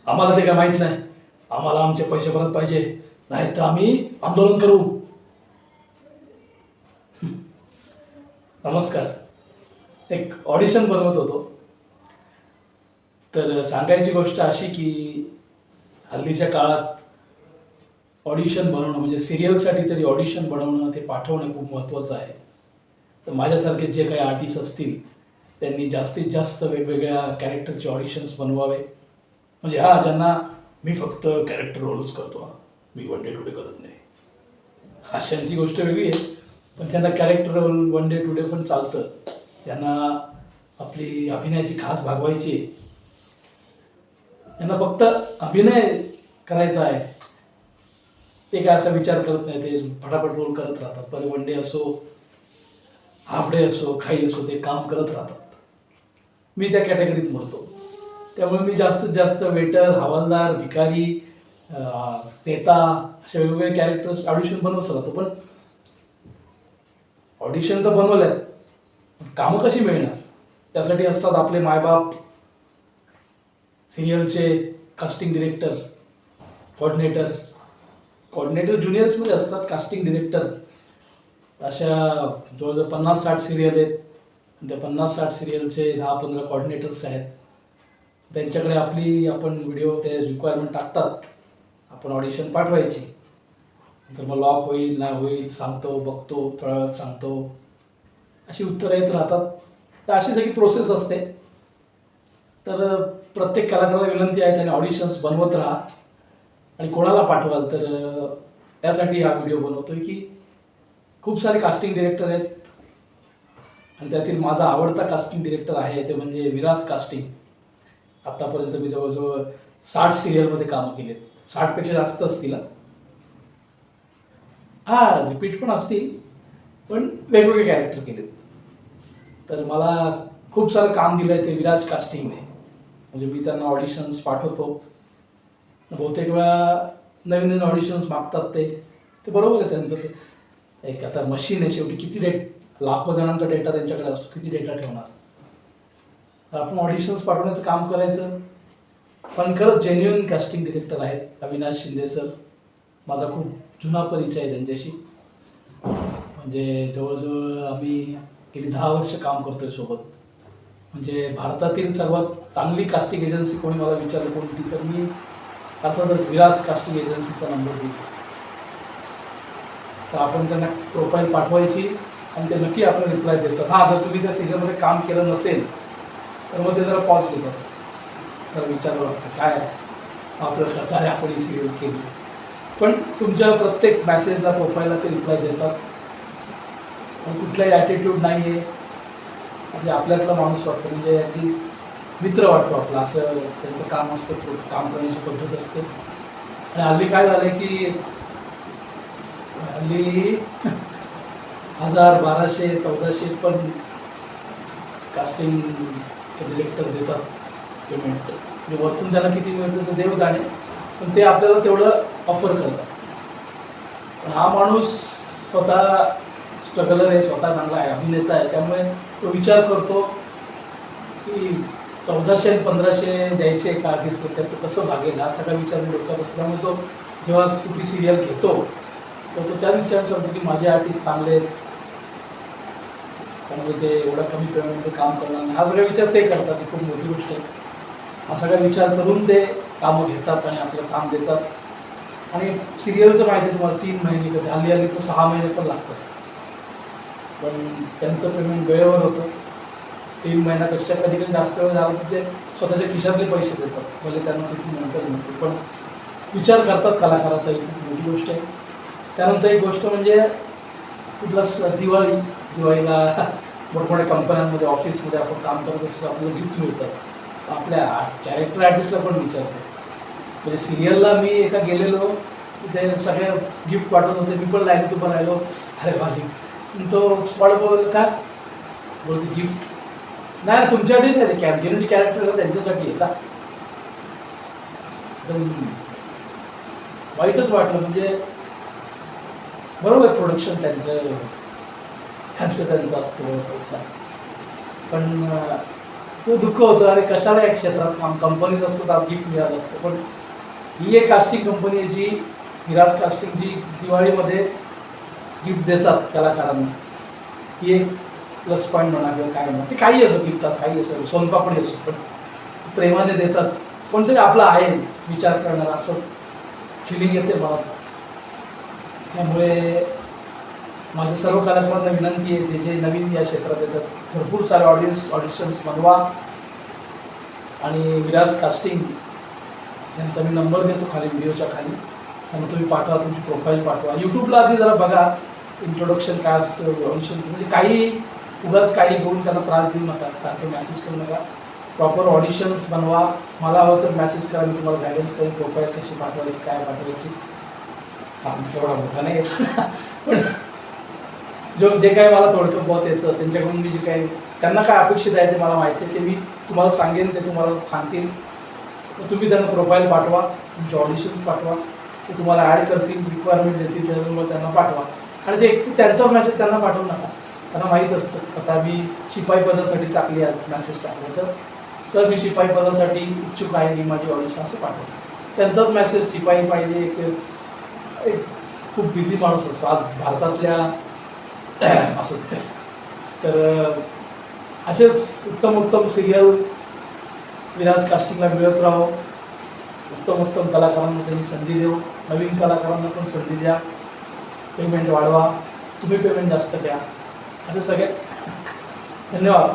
आम्हाला ते काय माहीत नाही, आम्हाला आमचे पैसे परत पाहिजे, नाही तर आम्ही आंदोलन करू. नमस्कार. एक ऑडिशन बनवत होतो. तर सांगायची गोष्ट अशी की हल्लीच्या काळात ऑडिशन बनवणं म्हणजे सिरियलसाठी तरी ऑडिशन बनवणं ते पाठवणं खूप महत्त्वाचं आहे. तर माझ्यासारखे जे काही आर्टिस्ट असतील त्यांनी जास्तीत जास्त वेगवेगळ्या कॅरेक्टरचे ऑडिशन्स बनवावे. म्हणजे ज्यांना मी फक्त कॅरेक्टर रोलच करतो, मी वन डे टू डे करत नाही, अशांची गोष्ट वेगळी आहे. पण त्यांना character role one day two day पण चालतं, त्यांना आपली अभिनयाची खास भागवायची आहे, त्यांना फक्त अभिनय करायचा आहे, ते काय असा विचार करत नाही, ते फटाफट रोल करत राहतात. पर वन डे असो, हाफ डे असो, काही असो, ते काम करत राहतात. मी त्या कॅटेगरीत मोडतो. त्यामुळे मी जास्तीत जास्त वेटर, हवालदार, भिकारी, नेता अशा वेगवेगळे कॅरेक्टर्स ऑडिशन बनवत राहतो. पण ऑडिशन तर बनवल्यात, पण कामं कशी मिळणार? त्यासाठी असतात आपले मायबाप, सिरियलचे कास्टिंग डिरेक्टर, कोऑर्डिनेटर. कोऑर्डिनेटर ज्युनियर्समध्ये असतात, कास्टिंग डिरेक्टर. अशा जवळजवळ 50-60 सिरियल आहेत. त्या 50-60 सिरियलचे 10-15 कोऑर्डिनेटर्स आहेत. त्यांच्याकडे आपण व्हिडिओ ते रिक्वायरमेंट टाकतात, आपण ऑडिशन पाठवायची. नंतर मग लॉक होईल ना होईल सांगतो, बघतो, थोड्या वेळात सांगतो, अशी उत्तरं येत राहतात. तर अशी सगळी प्रोसेस असते. तर प्रत्येक कलाकाराला विनंती आहे, त्याने ऑडिशन्स बनवत राहा. आणि कोणाला पाठवाल तर त्यासाठी हा व्हिडिओ बनवतोय की खूप सारे कास्टिंग डिरेक्टर आहेत आणि त्यातील माझा आवडता कास्टिंग डिरेक्टर आहे ते म्हणजे विराज कास्टिंग. आत्तापर्यंत मी जवळजवळ 60 सिरियलमध्ये कामं केलेत, 60पेक्षा जास्त असतील. रिपीट पण असतील, पण वेगवेगळे कॅरेक्टर केलेत. तर मला खूप सारं काम दिलं आहे ते विराज कास्टिंगने. म्हणजे मी त्यांना ऑडिशन्स पाठवतो. बहुतेक वेळा नवीन नवीन ऑडिशन्स मागतात ते बरोबर आहे त्यांचं. ते एक आता मशीन आहे शेवटी, किती लाखो जणांचा डेटा त्यांच्याकडे असतो, किती डेटा ठेवणार. तर आपण ऑडिशन्स पाठवण्याचं काम करायचं. पण खरंच जेन्युइन कास्टिंग डिरेक्टर आहेत अविनाश शिंदे सर. माझा खूप जुना परिचय आहे त्यांच्याशी. म्हणजे जवळजवळ आम्ही गेली 10 वर्ष काम करतोय सोबत. म्हणजे भारतातील सर्वात चांगली कास्टिंग एजन्सी कोणी मला विचारलं कोणती, तर मी अर्थातच विराज कास्टिंग एजन्सीचा नंबर दिला. तर आपण त्यांना प्रोफाईल पाठवायची आणि ते नक्की आपल्याला रिप्लाय देतात. जर तुम्ही त्या सीजनमध्ये काम केलं नसेल तर मग ते जरा पॉज देतात. तर विचारावं लागतं काय आपलं प्रकारे आपण ही सिरियल केली. पण तुमच्या प्रत्येक मॅसेजला, प्रोफाईलला ते रिप्लाय देतात. पण कुठलाही ॲटिट्यूड नाही आहे. म्हणजे आपल्यातला माणूस वाटतो, म्हणजे अगदी मित्र वाटतो आपला, असं त्यांचं काम असतं, काम करण्याची पद्धत असते. आणि हल्ली काय झालं आहे की हल्ली 1000, 1200, 1400 पण कास्टिंग डिरेक्टर देतात पेमेंट. म्हणजे वरतून त्यांना किती मिळतं तर देव जाणे, पण ते आपल्याला तेवढं ऑफर करतात. पण हा माणूस स्वतः स्ट्रगलर आहे, स्वतः चांगला आहे, अभिनेता आहे. त्यामुळे तो विचार करतो की 1400 आणि 1500 द्यायचे एका आर्टिस्टला, त्याचं कसं भागेल हा सगळा विचार डोक्यात असल्यामुळे तो जेव्हा कुठली सिरियल घेतो तर तो त्या विचार सांगतो की माझे आर्टिस्ट चांगले आहेत, त्यामुळे ते एवढा कमी पेमेंटमध्ये काम करणार नाही. हा सगळा विचार ते करतात, ही खूप मोठी गोष्ट आहे. हा सगळा विचार करून ते कामं घेतात आणि आपलं काम देतात. आणि सिरियलचं माहिती आहे तुम्हाला, 3 महिने कधी हल्ली तर 6 महिने पण लागतात. पण त्यांचं पेमेंट वेळेवर होतं. 3 महिन्यापेक्षा कधी कधी जास्त वेळ झाला तर ते स्वतःच्या खिशातले पैसे देतात, म्हणजे त्यांना किती नंतर मिळते. पण विचार करतात कलाकाराचा, ही खूप मोठी गोष्ट आहे. त्यानंतर एक गोष्ट म्हणजे कुठला दिवाळीला मोठमोठ्या कंपन्यांमध्ये, ऑफिसमध्ये आपण काम करत असतो, आपल्याला गिफ्ट मिळतात. आपल्या कॅरेक्टर आर्टिस्टला पण विचारतो. म्हणजे सिरियलला मी एका गेलेलो, ते सगळे गिफ्ट पाठवत होते, मी पण लाईनीत उभं राहिलो, अरे वा गिफ्ट. तो स्पॉट बोलतो का बोलते गिफ्ट नाही तुमच्यासाठी नाही, ते कॅम्पिनिटी कॅरेक्टर त्यांच्यासाठी आहे का. वाईटच वाटलं. म्हणजे बरोबर प्रोडक्शन त्यांचं असतं पैसा, पण तो दुःख होतं, अरे कशाला या क्षेत्रात काम, कंपनीत असतो तर आज गिफ्ट मिळालं असतं. पण ही एक कास्टिंग कंपनी आहे जी विराज कास्टिंग जी दिवाळीमध्ये गिफ्ट देतात कलाकारांना, ही एक प्लस पॉईंट म्हणा किंवा काय म्हणा, ते काही असो, गिफ्टात काही असो, सोनपापडी असो, पण प्रेमाने देतात. कोणतरी आपलं आहे विचार करणार असं फिलिंग येते मला. त्यामुळे माझ्या सर्व कलाकारांना विनंती आहे, जे जे नवीन या क्षेत्रात येतात, भरपूर सारे ऑडिशन्स बनवा. आणि विराज कास्टिंग यांचा मी नंबर देतो खाली व्हिडिओच्या खाली, त्यामुळे तुम्ही पाठवा, तुमची प्रोफाईल पाठवा. यूट्यूबला आधी जरा बघा इंट्रोडक्शन काय असतं, ऑडिशन, म्हणजे काही उगाच काही करून त्यांना त्रास देऊ नका, सारखे मॅसेज करू नका. प्रॉपर ऑडिशन्स बनवा. मला हवं तर मॅसेज करा, मी तुम्हाला गायडन्स करेन प्रोफाईल कशी पाठवायची, काय पाठवायची. काम केवढा मोठा नाही पण जे काय मला थोडकं बहुत येतं त्यांच्याकडून मी जे काही त्यांना काय अपेक्षित आहे ते मला माहिती आहे, ते मी तुम्हाला सांगेन, ते तुम्हाला सांगतील. तर तुम्ही त्यांना प्रोफाईल पाठवा, तुमचे ऑडिशन्स पाठवा, ते तुम्हाला ॲड करतील, रिक्वायरमेंट देतील, त्याच्यामुळे त्यांना पाठवा. आणि ते एक त्यांचा मॅसेज त्यांना पाठवू नका, त्यांना माहीत असतं. आता मी शिपाई पदासाठी टाकली आज मॅसेज टाकलं तर, सर मी शिपाई पदासाठी इच्छुक आहे, ही माझी ऑडिशन, असं पाठवलं. त्यांचाच मॅसेज शिपाई पाहिजे, एक खूप बिझी माणूस असतो आज भारतातल्या असं. तर असेच उत्तम उत्तम सिरियल विराज कास्टिंगला मिळत राहो. उत्तम उत्तम कलाकारांना त्यांनी संधी देऊ, नवीन कलाकारांना पण संधी द्या, पेमेंट वाढवा, तुम्ही पेमेंट जास्त द्या, असं सगळे. धन्यवाद.